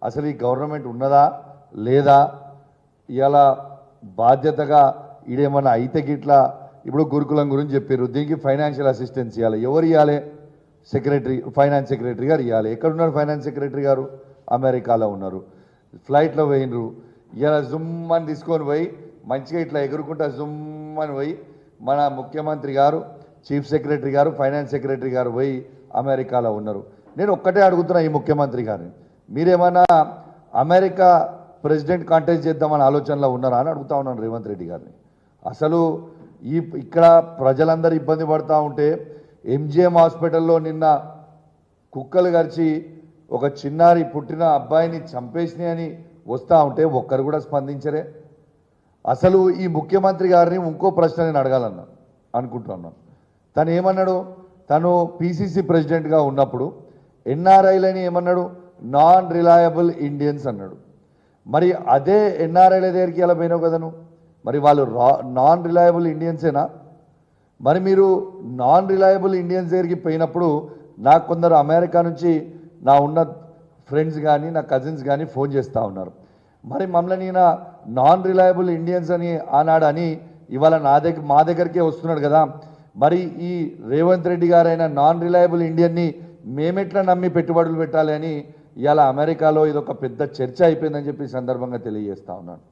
అసలు ఈ గవర్నమెంట్ ఉన్నదా లేదా, ఇలా బాధ్యతగా ఈడేమన్నా అయితే గిట్లా. ఇప్పుడు గురుకులం గురించి చెప్పారు, దీనికి ఫైనాన్షియల్ అసిస్టెన్స్ ఇవ్వాలి. ఎవరు ఇవ్వాలి? సెక్రటరీ, ఫైనాన్స్ సెక్రటరీ గారు ఇవ్వాలి. ఎక్కడున్నారు ఫైనాన్స్ సెక్రటరీ గారు? అమెరికాలో ఉన్నారు. ఫ్లైట్లో పోయినరు. ఇలా జుమ్మని తీసుకొని పోయి మంచిగా ఇట్లా ఎగురుకుంటా జుమ్మని పోయి మన ముఖ్యమంత్రి గారు, చీఫ్ సెక్రటరీ గారు, ఫైనాన్స్ సెక్రటరీ గారు పోయి అమెరికాలో ఉన్నారు. నేను ఒక్కటే అడుగుతున్నా ఈ ముఖ్యమంత్రి గారిని, మీరేమన్నా అమెరికా ప్రెసిడెంట్ కాంటెస్ట్ చేద్దామని ఆలోచనలో ఉన్నారా అని అడుగుతా ఉన్నాను రేవంత్ రెడ్డి గారిని. అసలు ఇక్కడ ప్రజలందరూ ఇబ్బంది పడుతూ ఉంటే ఎంజిఎం హాస్పిటల్లో నిన్న కుక్కలు గరిచి ఒక చిన్నారి పుట్టిన అబ్బాయిని చంపేసినాయని వస్తూ ఉంటే ఒక్కరు కూడా స్పందించరే. అసలు ఈ ముఖ్యమంత్రి గారిని ఇంకో ప్రశ్న నేను అడగాలన్నా అనుకుంటున్నాను. తను ఏమన్నాడు? తను పిసిసి ప్రెసిడెంట్గా ఉన్నప్పుడు ఎన్ఆర్ఐలని ఏమన్నాడు? నాన్ రిలయబుల్ ఇండియన్స్ అన్నాడు. మరి అదే ఎన్ఆర్ఐల దగ్గరికి ఎలా పోయినావు కదా నువ్వు? మరి వాళ్ళు నాన్ రిలయబుల్ ఇండియన్సేనా? మరి మీరు నాన్ రిలయబుల్ ఇండియన్స్ దగ్గరికి పోయినప్పుడు నాకు కొందరు అమెరికా నుంచి నా ఉన్న ఫ్రెండ్స్ కానీ నా కజిన్స్ కానీ ఫోన్ చేస్తూ ఉన్నారు. మరి మమ్మల్ని ఈయన నాన్ రిలయబుల్ ఇండియన్స్ అని ఆనాడు అని ఇవాళ మా దగ్గరికే వస్తున్నాడు కదా. మరి ఈ రేవంత్ రెడ్డి గారైన నాన్ రిలయబుల్ ఇండియన్ని మేమెట్లా నమ్మి పెట్టుబడులు పెట్టాలి అని ఇవాళ అమెరికాలో ఇదొక పెద్ద చర్చ అయిపోయిందని చెప్పి సందర్భంగా తెలియజేస్తా ఉన్నాను.